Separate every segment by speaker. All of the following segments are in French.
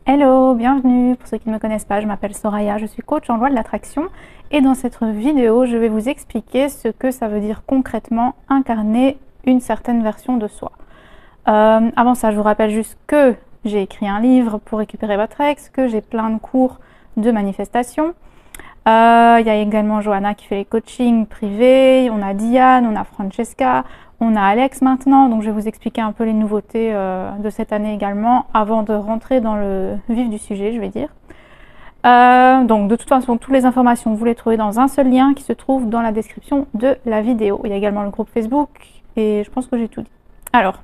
Speaker 1: Hello, bienvenue. Pour ceux qui ne me connaissent pas, je m'appelle Soraya, je suis coach en loi de l'attraction et dans cette vidéo, je vais vous expliquer ce que ça veut dire concrètement incarner une certaine version de soi. Avant ça, je vous rappelle juste que j'ai écrit un livre pour récupérer votre ex, que j'ai plein de cours de manifestation. Il y a également Johanna qui fait les coachings privés, on a Diane, on a Francesca, on a Alex maintenant, donc je vais vous expliquer un peu les nouveautés de cette année également, avant de rentrer dans le vif du sujet, je vais dire. Donc de toute façon, toutes les informations, vous les trouvez dans un seul lien qui se trouve dans la description de la vidéo. Il y a également le groupe Facebook, et je pense que j'ai tout dit. Alors,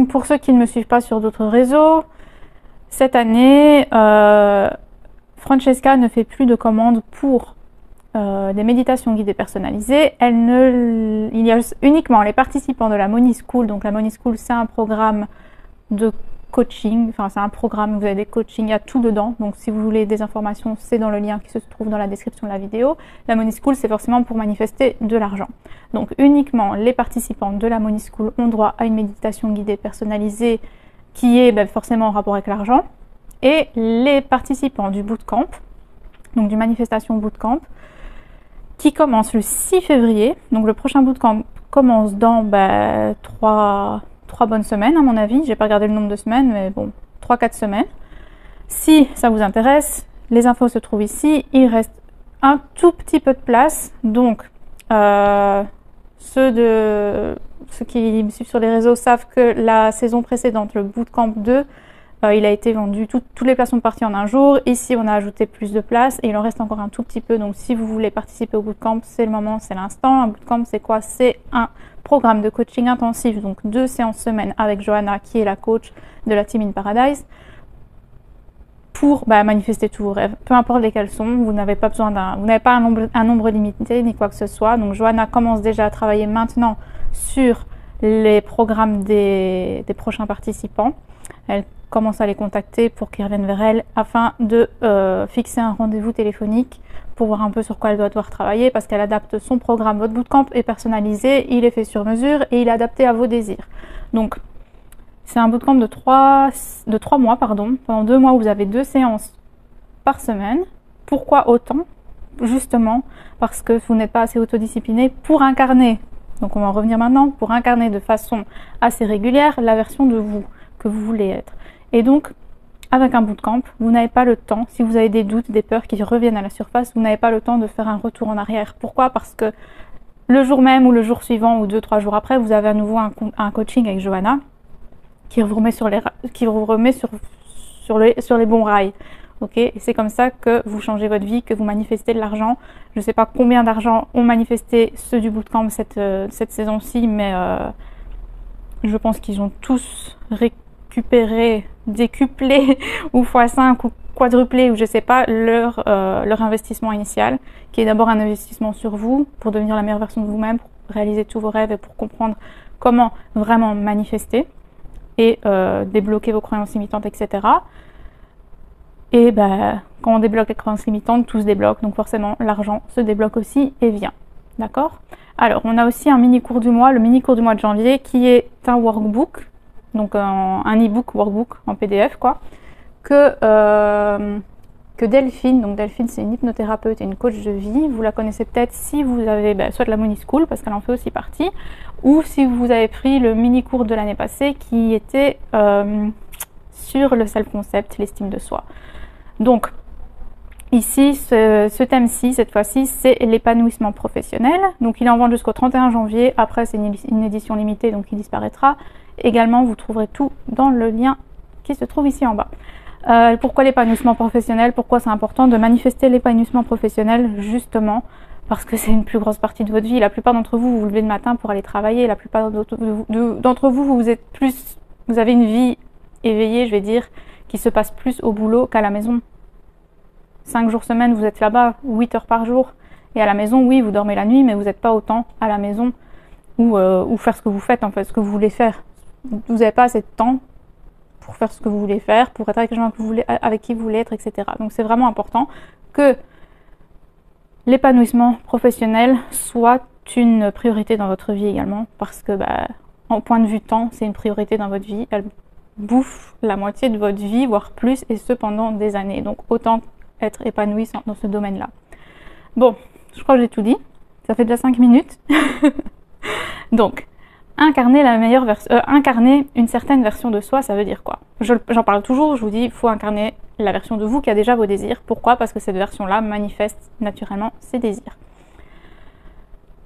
Speaker 1: pour ceux qui ne me suivent pas sur d'autres réseaux, cette année, Francesca ne fait plus de commandes pour des méditations guidées personnalisées. Il y a uniquement les participants de la Money School. Donc la Money School, c'est un programme de coaching. Enfin, c'est un programme, vous avez des coachings, il y a tout dedans. Donc si vous voulez des informations, c'est dans le lien qui se trouve dans la description de la vidéo. La Money School, c'est forcément pour manifester de l'argent. Donc uniquement les participants de la Money School ont droit à une méditation guidée personnalisée qui est forcément en rapport avec l'argent. Et les participants du bootcamp, donc du manifestation bootcamp, qui commence le 6 février. Donc le prochain bootcamp commence dans 3 bonnes semaines à mon avis. J'ai pas regardé le nombre de semaines, mais bon, 3-4 semaines. Si ça vous intéresse, les infos se trouvent ici. Il reste un tout petit peu de place. Donc ceux qui me suivent sur les réseaux savent que la saison précédente, le bootcamp 2, il a été vendu, toutes les places sont parties en un jour. Ici, on a ajouté plus de places et il en reste encore un tout petit peu. Donc, si vous voulez participer au bootcamp, c'est le moment, c'est l'instant. Un bootcamp, c'est quoi? C'est un programme de coaching intensif, donc 2 séances semaine avec Johanna, qui est la coach de la Team in Paradise, pour manifester tous vos rêves, peu importe lesquels sont. Vous n'avez pas besoin vous n'avez pas un nombre limité ni quoi que ce soit. Donc, Johanna commence déjà à travailler maintenant sur les programmes des prochains participants. Elle commence à les contacter pour qu'ils reviennent vers elle afin de fixer un rendez-vous téléphonique pour voir un peu sur quoi elle doit devoir travailler, parce qu'elle adapte son programme. Votre bootcamp est personnalisé, il est fait sur mesure et il est adapté à vos désirs. Donc c'est un bootcamp de 3 mois, pendant 2 mois où vous avez 2 séances par semaine. Pourquoi autant? Justement parce que vous n'êtes pas assez autodiscipliné pour incarner, donc on va en revenir maintenant, pour incarner de façon assez régulière la version de vous que vous voulez être. Et donc, avec un bootcamp, vous n'avez pas le temps, si vous avez des doutes, des peurs qui reviennent à la surface, vous n'avez pas le temps de faire un retour en arrière. Pourquoi? Parce que le jour même ou le jour suivant ou 2-3 jours après, vous avez à nouveau un coaching avec Johanna qui vous remet sur les bons rails. Ok, et c'est comme ça que vous changez votre vie, que vous manifestez de l'argent. Je ne sais pas combien d'argent ont manifesté ceux du bootcamp cette saison-ci, mais je pense qu'ils ont tous récupéré, décuplé ou x5 ou quadruplé, ou je sais pas, leur investissement initial, qui est d'abord un investissement sur vous pour devenir la meilleure version de vous-même, pour réaliser tous vos rêves et pour comprendre comment vraiment manifester et débloquer vos croyances limitantes, etc. Et quand on débloque les croyances limitantes, tout se débloque, donc forcément l'argent se débloque aussi et vient. D'accord? Alors, on a aussi un mini cours du mois, le mini cours du mois de janvier, qui est un workbook, donc un e-book workbook en PDF, quoi, que Delphine, donc Delphine c'est une hypnothérapeute et une coach de vie, vous la connaissez peut-être si vous avez soit de la Money School, parce qu'elle en fait aussi partie, ou si vous avez pris le mini cours de l'année passée qui était sur le self-concept, l'estime de soi. Donc, ici, ce thème-ci, cette fois-ci, c'est l'épanouissement professionnel. Donc, il est en vente jusqu'au 31 janvier. Après, c'est une édition limitée, donc il disparaîtra. Également, vous trouverez tout dans le lien qui se trouve ici en bas. Pourquoi l'épanouissement professionnel? Pourquoi c'est important de manifester l'épanouissement professionnel? Justement, parce que c'est une plus grosse partie de votre vie. La plupart d'entre vous, vous vous levez le matin pour aller travailler. La plupart d'entre vous, vous avez une vie éveillée, je vais dire, qui se passe plus au boulot qu'à la maison. 5 jours semaine, vous êtes là-bas, 8 heures par jour. Et à la maison, oui, vous dormez la nuit, mais vous n'êtes pas autant à la maison ou faire ce que vous faites, en fait, ce que vous voulez faire. Vous n'avez pas assez de temps pour faire ce que vous voulez faire, pour être avec les gens avec qui vous voulez être, etc. Donc c'est vraiment important que l'épanouissement professionnel soit une priorité dans votre vie également, parce que en point de vue temps, c'est une priorité dans votre vie. bouffe la moitié de votre vie, voire plus, et ce pendant des années. Donc autant être épanoui dans ce domaine-là. Bon, je crois que j'ai tout dit. Ça fait déjà 5 minutes. Donc, incarner incarner une certaine version de soi, ça veut dire quoi? J'en parle toujours, je vous dis, il faut incarner la version de vous qui a déjà vos désirs. Pourquoi? Parce que cette version-là manifeste naturellement ses désirs.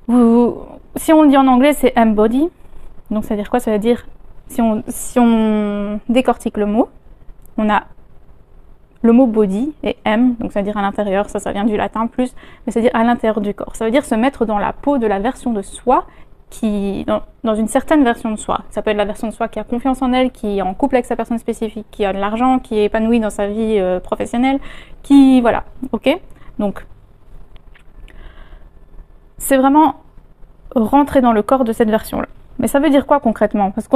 Speaker 1: Si on le dit en anglais, c'est embody. Donc ça veut dire quoi? Ça veut dire, si on décortique le mot, on a le mot body et M, donc ça veut dire à l'intérieur, ça vient du latin plus, mais ça veut dire à l'intérieur du corps. Ça veut dire se mettre dans la peau de la version de soi dans une certaine version de soi. Ça peut être la version de soi qui a confiance en elle, qui est en couple avec sa personne spécifique, qui a de l'argent, qui est épanouie dans sa vie professionnelle, qui, voilà, ok? Donc, c'est vraiment rentrer dans le corps de cette version-là. Mais ça veut dire quoi concrètement? Parce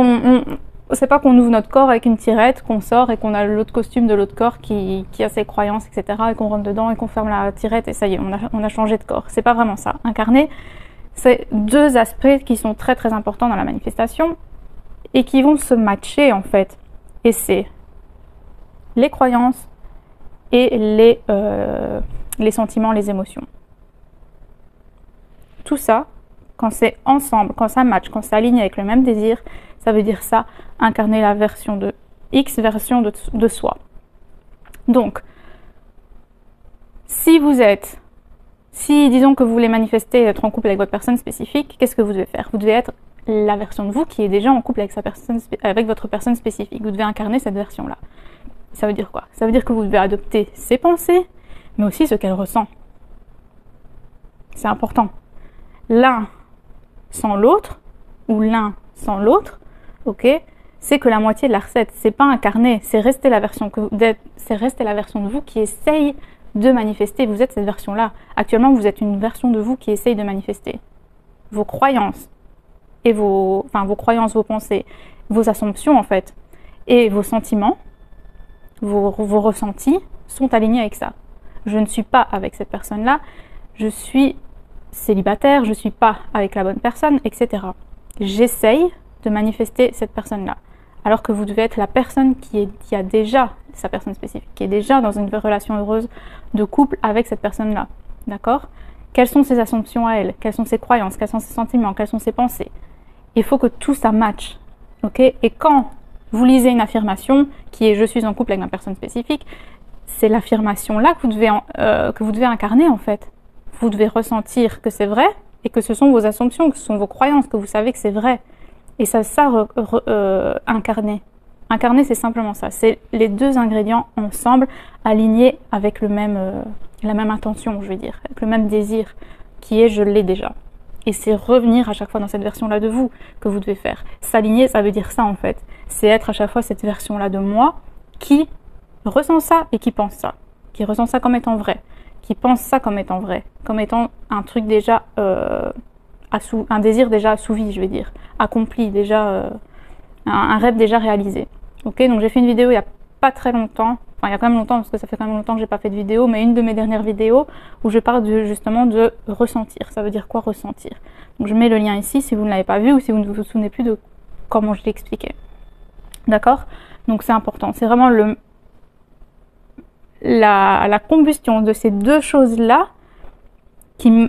Speaker 1: c'est pas qu'on ouvre notre corps avec une tirette, qu'on sort et qu'on a l'autre costume de l'autre corps qui a ses croyances, etc. et qu'on rentre dedans et qu'on ferme la tirette et ça y est, on a changé de corps. C'est pas vraiment ça. Incarner, c'est deux aspects qui sont très très importants dans la manifestation et qui vont se matcher en fait. Et c'est les croyances et les sentiments, les émotions. Tout ça, quand c'est ensemble, quand ça match, quand c'est aligné avec le même désir, ça veut dire ça, incarner la version de X, version de soi. Donc, si disons que vous voulez manifester être en couple avec votre personne spécifique, qu'est-ce que vous devez faire? Vous devez être la version de vous qui est déjà en couple avec votre personne spécifique. Vous devez incarner cette version-là. Ça veut dire quoi? Ça veut dire que vous devez adopter ses pensées, mais aussi ce qu'elle ressent. C'est important. L'un sans l'autre, ou l'un sans l'autre, ok, c'est que la moitié de la recette. C'est pas incarner, c'est rester la version de vous qui essaye de manifester. Vous êtes cette version-là. Actuellement, vous êtes une version de vous qui essaye de manifester. Vos croyances et vos pensées, vos assumptions en fait, et vos sentiments, vos ressentis sont alignés avec ça. Je ne suis pas avec cette personne-là, je suis célibataire, je ne suis pas avec la bonne personne, etc. J'essaye de manifester cette personne-là. Alors que vous devez être la personne qui a déjà sa personne spécifique, qui est déjà dans une relation heureuse de couple avec cette personne-là. D'accord? Quelles sont ses assumptions à elle? Quelles sont ses croyances? Quels sont ses sentiments? Quelles sont ses pensées? Il faut que tout ça matche. Ok? Et quand vous lisez une affirmation qui est « je suis en couple avec ma personne spécifique », c'est l'affirmation-là que vous devez incarner en fait. Vous devez ressentir que c'est vrai et que ce sont vos assumptions, que ce sont vos croyances, que vous savez que c'est vrai. Et ça incarner. Incarner, c'est simplement ça. C'est les deux ingrédients ensemble, alignés avec la même intention, je vais dire, avec le même désir, qui est « je l'ai déjà ». Et c'est revenir à chaque fois dans cette version-là de vous que vous devez faire. S'aligner, ça veut dire ça en fait. C'est être à chaque fois cette version-là de moi qui ressent ça et qui pense ça. Qui ressent ça comme étant vrai. Qui pense ça comme étant vrai. Comme étant un truc déjà... un désir déjà assouvi, je vais dire, accompli, déjà un rêve déjà réalisé. Ok, donc j'ai fait une vidéo il n'y a pas très longtemps, enfin il y a quand même longtemps parce que ça fait quand même longtemps que j'ai pas fait de vidéo, mais une de mes dernières vidéos où je parle justement de ressentir. Ça veut dire quoi ressentir? Donc je mets le lien ici si vous ne l'avez pas vu ou si vous ne vous souvenez plus de comment je l'ai expliqué. D'accord? Donc c'est important, c'est vraiment la combustion de ces deux choses-là qui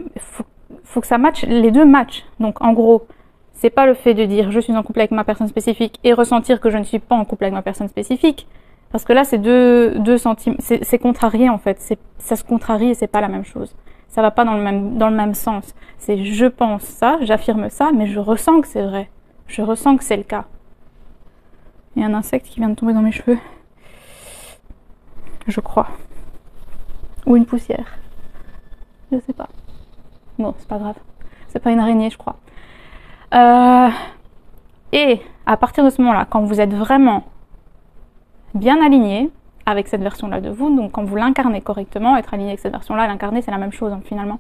Speaker 1: faut que ça matche, les deux matchent. Donc en gros, c'est pas le fait de dire je suis en couple avec ma personne spécifique et ressentir que je ne suis pas en couple avec ma personne spécifique. Parce que là, c'est deux sentiments, c'est contrarié en fait. Ça se contrarie et c'est pas la même chose. Ça va pas dans le même sens. C'est je pense ça, j'affirme ça, mais je ressens que c'est vrai. Je ressens que c'est le cas. Il y a un insecte qui vient de tomber dans mes cheveux. Je crois. Ou une poussière. Je sais pas. Bon, c'est pas grave. C'est pas une araignée, je crois. Et à partir de ce moment-là, quand vous êtes vraiment bien aligné avec cette version-là de vous, donc quand vous l'incarnez correctement, être aligné avec cette version-là, l'incarner, c'est la même chose, hein, finalement.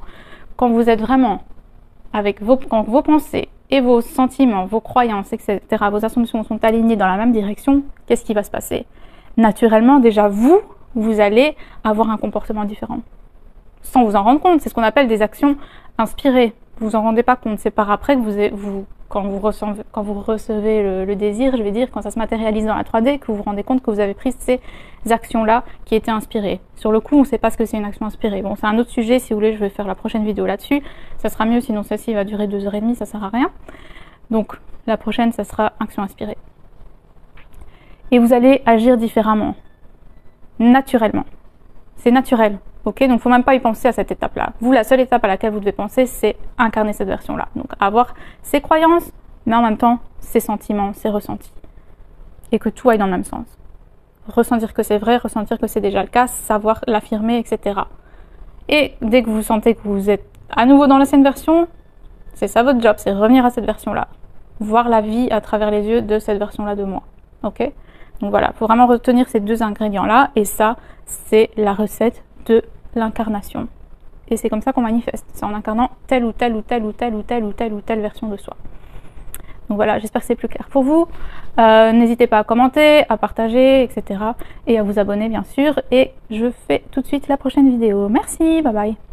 Speaker 1: Quand vous êtes vraiment avec quand vos pensées et vos sentiments, vos croyances, etc., vos assumptions sont alignés dans la même direction, qu'est-ce qui va se passer? Naturellement, déjà, vous allez avoir un comportement différent. Sans vous en rendre compte, c'est ce qu'on appelle des actions inspirées. Vous vous en rendez pas compte, c'est par après que quand vous recevez le désir, je vais dire, quand ça se matérialise dans la 3D, que vous vous rendez compte que vous avez pris ces actions-là qui étaient inspirées. Sur le coup, on ne sait pas ce que c'est une action inspirée. Bon, c'est un autre sujet, si vous voulez, je vais faire la prochaine vidéo là-dessus. Ça sera mieux, sinon celle-ci va durer 2h30, ça sert à rien. Donc, la prochaine, ça sera action inspirée. Et vous allez agir différemment, naturellement. C'est naturel, ok? Donc, il ne faut même pas y penser à cette étape-là. Vous, la seule étape à laquelle vous devez penser, c'est incarner cette version-là. Donc, avoir ses croyances, mais en même temps, ses sentiments, ses ressentis. Et que tout aille dans le même sens. Ressentir que c'est vrai, ressentir que c'est déjà le cas, savoir l'affirmer, etc. Et dès que vous sentez que vous êtes à nouveau dans l'ancienne version, c'est ça votre job, c'est revenir à cette version-là. Voir la vie à travers les yeux de cette version-là de moi. Ok? Donc voilà, il faut vraiment retenir ces deux ingrédients-là. Et ça, c'est la recette de l'incarnation. Et c'est comme ça qu'on manifeste. C'est en incarnant telle ou telle ou telle ou telle ou telle ou telle ou telle version de soi. Donc voilà, j'espère que c'est plus clair pour vous. N'hésitez pas à commenter, à partager, etc. Et à vous abonner bien sûr. Et je fais tout de suite la prochaine vidéo. Merci, bye bye.